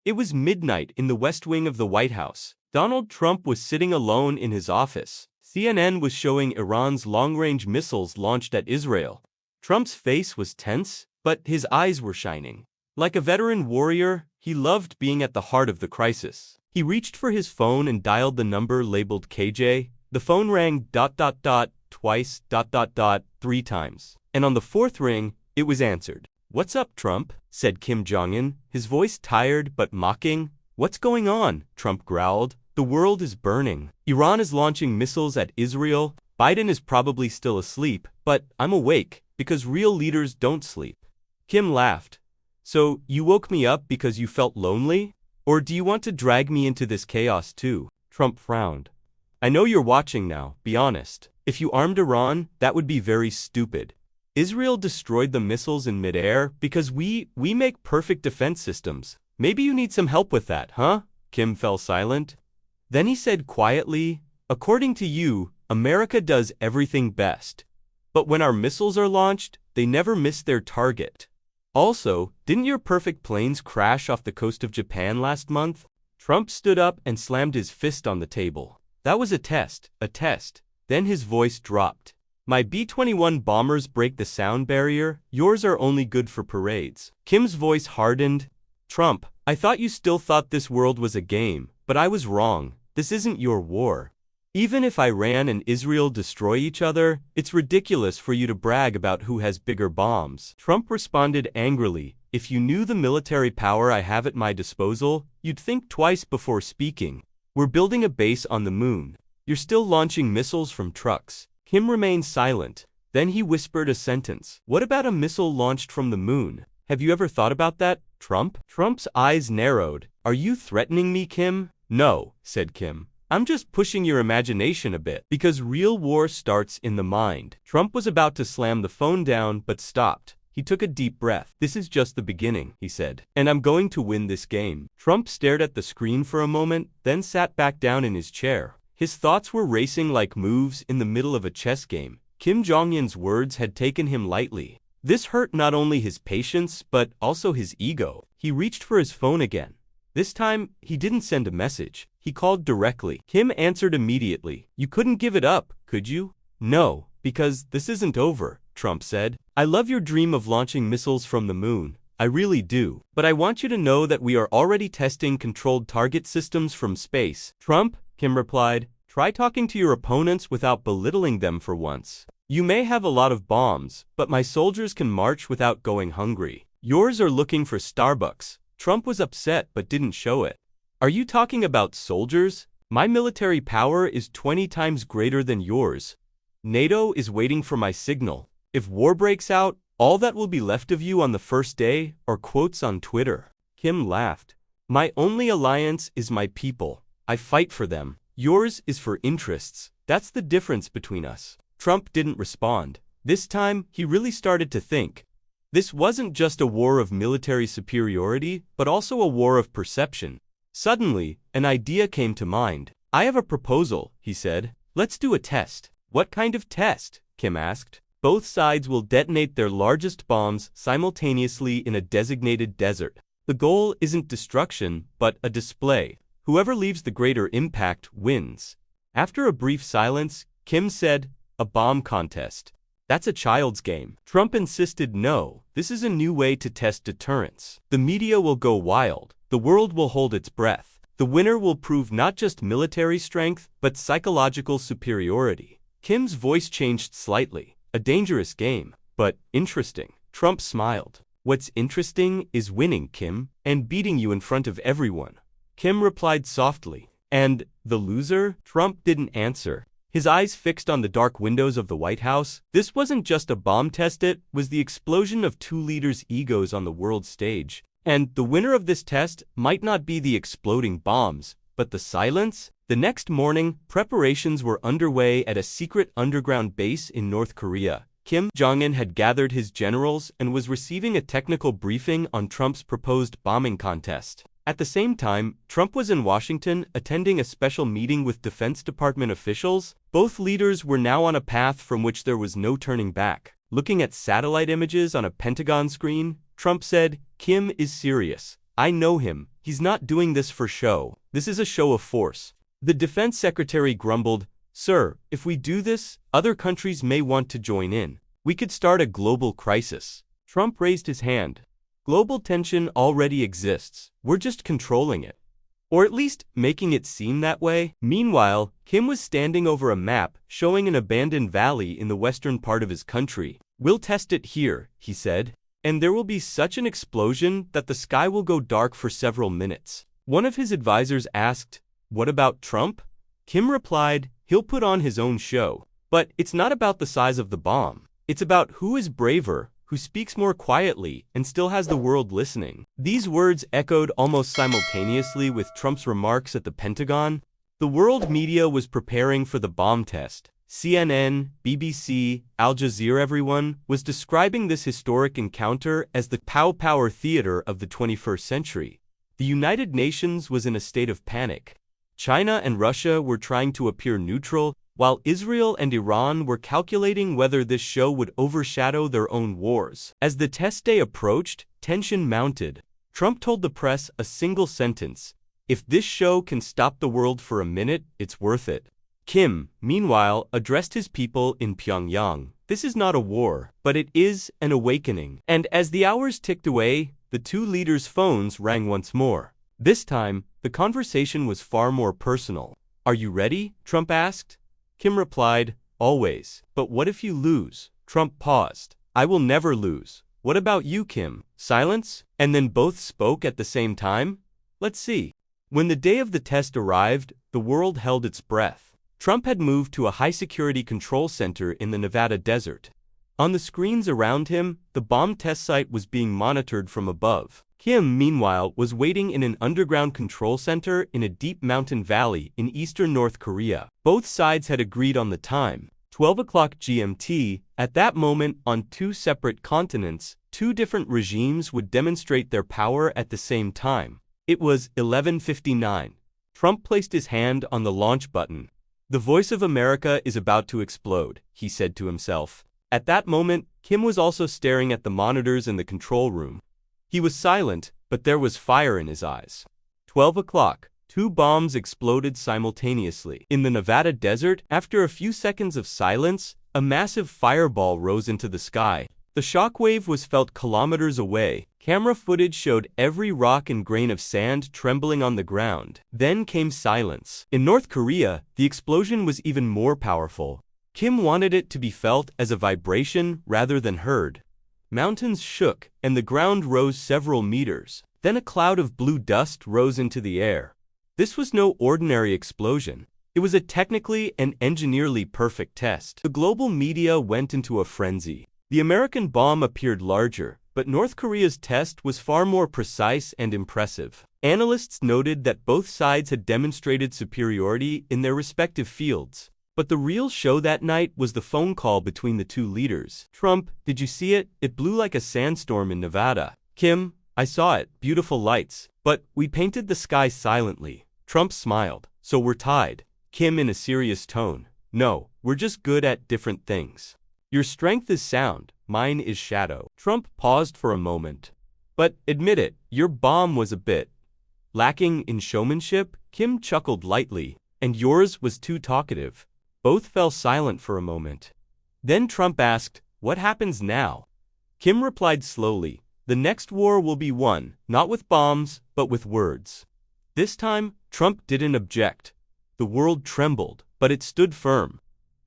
It was midnight in the West Wing of the White House. Donald Trump was sitting alone in his office. CNN was showing Iran's long-range missiles launched at Israel. Trump's face was tense, but his eyes were shining. Like a veteran warrior, he loved being at the heart of the crisis. He reached for his phone and dialed the number labeled KJ. The phone rang ... twice ... 3 times. And on the fourth ring, it was answered. "What's up, Trump?" said Kim Jong-un, his voice tired but mocking. "What's going on?" Trump growled. "The world is burning. Iran is launching missiles at Israel. Biden is probably still asleep, but I'm awake because real leaders don't sleep." Kim laughed. "So, you woke me up because you felt lonely? Or do you want to drag me into this chaos too?" Trump frowned. "I know you're watching now, be honest. If you armed Iran, that would be very stupid. Israel destroyed the missiles in midair because we make perfect defense systems. Maybe you need some help with that, huh?" Kim fell silent. Then he said quietly, "According to you, America does everything best. But when our missiles are launched, they never miss their target. Also, didn't your perfect planes crash off the coast of Japan last month?" Trump stood up and slammed his fist on the table. "That was a test. Then his voice dropped. "My B-21 bombers break the sound barrier. Yours are only good for parades." Kim's voice hardened. "Trump, I thought you still thought this world was a game, but I was wrong. This isn't your war. Even if Iran and Israel destroy each other, it's ridiculous for you to brag about who has bigger bombs." Trump responded angrily, "If you knew the military power I have at my disposal, you'd think twice before speaking. We're building a base on the moon. You're still launching missiles from trucks." Kim remained silent. Then he whispered a sentence. "What about a missile launched from the moon? Have you ever thought about that, Trump?" Trump's eyes narrowed. "Are you threatening me, Kim?" "No," said Kim. "I'm just pushing your imagination a bit, because real war starts in the mind." Trump was about to slam the phone down, but stopped. He took a deep breath. "This is just the beginning," he said. "And I'm going to win this game." Trump stared at the screen for a moment, then sat back down in his chair. His thoughts were racing like moves in the middle of a chess game. Kim Jong-un's words had taken him lightly. This hurt not only his patience, but also his ego. He reached for his phone again. This time, he didn't send a message. He called directly. Kim answered immediately. "You couldn't give it up, could you?" "No, because this isn't over," Trump said. "I love your dream of launching missiles from the moon. I really do. But I want you to know that we are already testing controlled target systems from space." "Trump," Kim replied, "try talking to your opponents without belittling them for once. You may have a lot of bombs, but my soldiers can march without going hungry. Yours are looking for Starbucks." Trump was upset but didn't show it. "Are you talking about soldiers? My military power is 20 times greater than yours. NATO is waiting for my signal. If war breaks out, all that will be left of you on the first day are quotes on Twitter." Kim laughed. "My only alliance is my people. I fight for them. Yours is for interests. That's the difference between us." Trump didn't respond. This time, he really started to think. This wasn't just a war of military superiority, but also a war of perception. Suddenly, an idea came to mind. "I have a proposal," he said. "Let's do a test." "What kind of test?" Kim asked. "Both sides will detonate their largest bombs simultaneously in a designated desert. The goal isn't destruction, but a display. Whoever leaves the greater impact wins." After a brief silence, Kim said, "A bomb contest. That's a child's game." Trump insisted, "No, this is a new way to test deterrence. The media will go wild. The world will hold its breath. The winner will prove not just military strength, but psychological superiority." Kim's voice changed slightly. "A dangerous game, but interesting." Trump smiled. "What's interesting is winning, Kim, and beating you in front of everyone." Kim replied softly. "And the loser?" Trump didn't answer. His eyes fixed on the dark windows of the White House. This wasn't just a bomb test, it was the explosion of two leaders' egos on the world stage. And the winner of this test might not be the exploding bombs, but the silence. The next morning, preparations were underway at a secret underground base in North Korea. Kim Jong-un had gathered his generals and was receiving a technical briefing on Trump's proposed bombing contest. At the same time, Trump was in Washington attending a special meeting with Defense Department officials. Both leaders were now on a path from which there was no turning back. Looking at satellite images on a Pentagon screen, Trump said, "Kim is serious. I know him. He's not doing this for show. This is a show of force. The defense secretary grumbled, Sir, if we do this, other countries may want to join in. We could start a global crisis. Trump raised his hand. Global tension already exists. We're just controlling it. Or at least making it seem that way. Meanwhile, Kim was standing over a map showing an abandoned valley in the western part of his country. We'll test it here, he said. And there will be such an explosion that the sky will go dark for several minutes. One of his advisors asked, What about Trump? Kim replied, He'll put on his own show. But it's not about the size of the bomb. It's about who is braver, who speaks more quietly, and still has the world listening. These words echoed almost simultaneously with Trump's remarks at the Pentagon. The world media was preparing for the bomb test. CNN, BBC, Al Jazeera, everyone was describing this historic encounter as the pow-power theater of the 21st century. The United Nations was in a state of panic. China and Russia were trying to appear neutral, while Israel and Iran were calculating whether this show would overshadow their own wars. As the test day approached, tension mounted. Trump told the press a single sentence, If this show can stop the world for a minute, it's worth it. Kim, meanwhile, addressed his people in Pyongyang. This is not a war, but it is an awakening. And as the hours ticked away, the two leaders' phones rang once more. This time, the conversation was far more personal. Are you ready? Trump asked. Kim replied, Always. But what if you lose? Trump paused. I will never lose. What about you, Kim? Silence? And then both spoke at the same time? Let's see. When the day of the test arrived, the world held its breath. Trump had moved to a high-security control center in the Nevada desert. On the screens around him, the bomb test site was being monitored from above. Kim, meanwhile, was waiting in an underground control center in a deep mountain valley in eastern North Korea. Both sides had agreed on the time, 12 o'clock GMT. At that moment, on two separate continents, two different regimes would demonstrate their power at the same time. It was 11:59. Trump placed his hand on the launch button. The voice of America is about to explode, he said to himself. At that moment, Kim was also staring at the monitors in the control room. He was silent, but there was fire in his eyes. 12 o'clock. Two bombs exploded simultaneously. In the Nevada desert, after a few seconds of silence, a massive fireball rose into the sky. The shockwave was felt kilometers away. Camera footage showed every rock and grain of sand trembling on the ground. Then came silence. In North Korea, the explosion was even more powerful. Kim wanted it to be felt as a vibration rather than heard. Mountains shook, and the ground rose several meters. Then a cloud of blue dust rose into the air. This was no ordinary explosion. It was a technically and engineerily perfect test. The global media went into a frenzy. The American bomb appeared larger, but North Korea's test was far more precise and impressive. Analysts noted that both sides had demonstrated superiority in their respective fields. But the real show that night was the phone call between the two leaders. Trump, did you see it? It blew like a sandstorm in Nevada. Kim, I saw it. Beautiful lights. But we painted the sky silently. Trump smiled. So we're tied. Kim in a serious tone. No, we're just good at different things. Your strength is sound. Mine is shadow. Trump paused for a moment. But admit it, your bomb was a bit lacking in showmanship. Kim chuckled lightly. And yours was too talkative. Both fell silent for a moment. Then Trump asked, What happens now? Kim replied slowly, The next war will be won, not with bombs, but with words. This time, Trump didn't object. The world trembled, but it stood firm.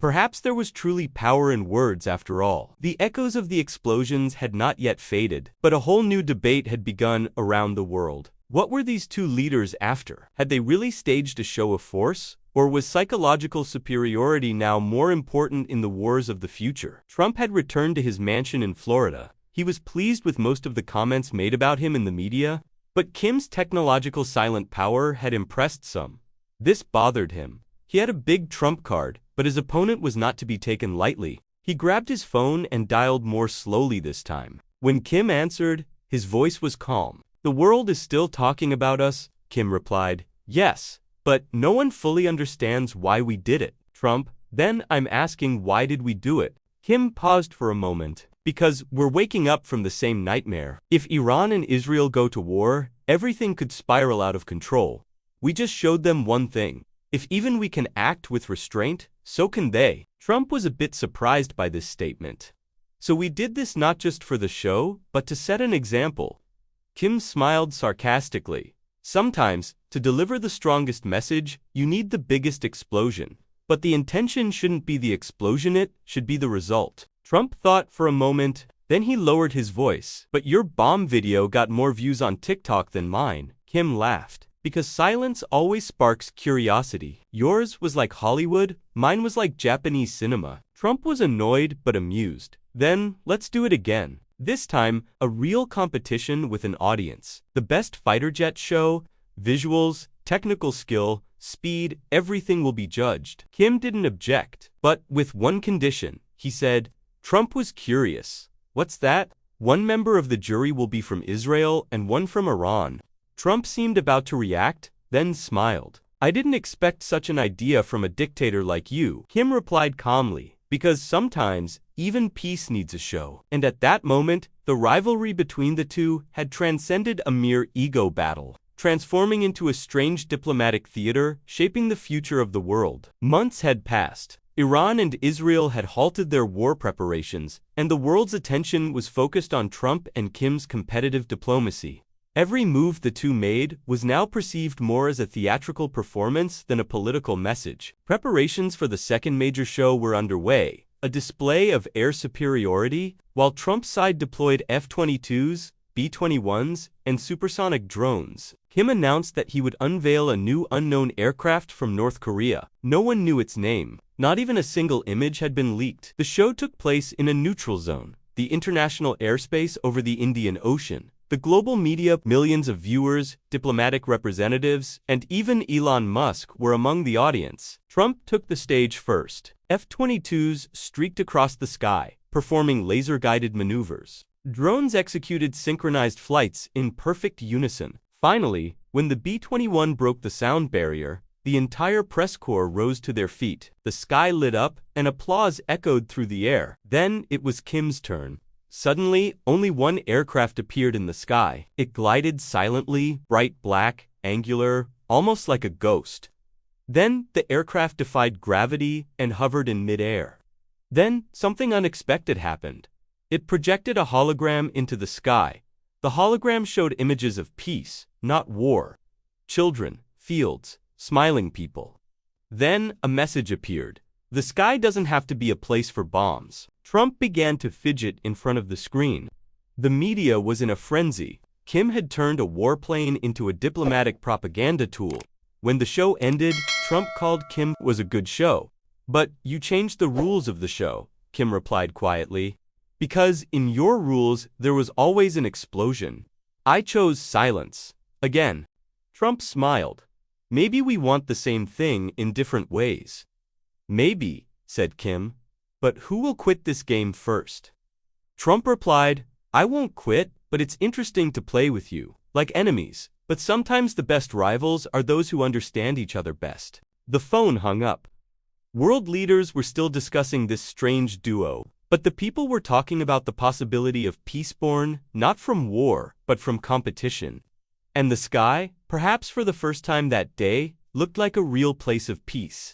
Perhaps there was truly power in words after all. The echoes of the explosions had not yet faded, but a whole new debate had begun around the world. What were these two leaders after? Had they really staged a show of force? Or was psychological superiority now more important in the wars of the future? Trump had returned to his mansion in Florida. He was pleased with most of the comments made about him in the media, but Kim's technological silent power had impressed some. This bothered him. He had a big trump card, but his opponent was not to be taken lightly. He grabbed his phone and dialed more slowly this time. When Kim answered, his voice was calm. The world is still talking about us, Kim replied. Yes. But no one fully understands why we did it. Trump, then I'm asking why did we do it? Kim paused for a moment. Because we're waking up from the same nightmare. If Iran and Israel go to war, everything could spiral out of control. We just showed them one thing. If even we can act with restraint, so can they. Trump was a bit surprised by this statement. So we did this not just for the show, but to set an example. Kim smiled sarcastically. Sometimes, to deliver the strongest message, you need the biggest explosion. But the intention shouldn't be the explosion, it should be the result. Trump thought for a moment, then he lowered his voice. But your bomb video got more views on TikTok than mine. Kim laughed. Because silence always sparks curiosity. Yours was like Hollywood, mine was like Japanese cinema. Trump was annoyed but amused. Then, let's do it again. This time, a real competition with an audience. The best fighter jet show, visuals, technical skill, speed, everything will be judged. Kim didn't object, but with one condition. He said, Trump was curious. What's that? One member of the jury will be from Israel and one from Iran. Trump seemed about to react, then smiled. I didn't expect such an idea from a dictator like you, Kim replied calmly, because sometimes, even peace needs a show. And at that moment, the rivalry between the two had transcended a mere ego battle, transforming into a strange diplomatic theater, shaping the future of the world. Months had passed. Iran and Israel had halted their war preparations, and the world's attention was focused on Trump and Kim's competitive diplomacy. Every move the two made was now perceived more as a theatrical performance than a political message. Preparations for the second major show were underway, a display of air superiority, while Trump's side deployed F-22s, B-21s, and supersonic drones. Kim announced that he would unveil a new unknown aircraft from North Korea. No one knew its name. Not even a single image had been leaked. The show took place in a neutral zone, the international airspace over the Indian Ocean. The global media, millions of viewers, diplomatic representatives, and even Elon Musk were among the audience. Trump took the stage first. F-22s streaked across the sky, performing laser-guided maneuvers. Drones executed synchronized flights in perfect unison. Finally, when the B-21 broke the sound barrier, the entire press corps rose to their feet. The sky lit up, and applause echoed through the air. Then it was Kim's turn. Suddenly, only one aircraft appeared in the sky. It glided silently, bright black, angular, almost like a ghost. Then, the aircraft defied gravity and hovered in mid-air. Then, something unexpected happened. It projected a hologram into the sky. The hologram showed images of peace, not war. Children, fields, smiling people. Then, a message appeared. The sky doesn't have to be a place for bombs. Trump began to fidget in front of the screen. The media was in a frenzy. Kim had turned a warplane into a diplomatic propaganda tool. When the show ended, Trump called Kim was a good show. But you changed the rules of the show, Kim replied quietly. Because in your rules, there was always an explosion. I chose silence. Again. Trump smiled. Maybe we want the same thing in different ways. Maybe, said Kim. But who will quit this game first? Trump replied, I won't quit, but it's interesting to play with you, like enemies. But sometimes the best rivals are those who understand each other best. The phone hung up. World leaders were still discussing this strange duo, but the people were talking about the possibility of peace born, not from war, but from competition. And the sky, perhaps for the first time that day, looked like a real place of peace.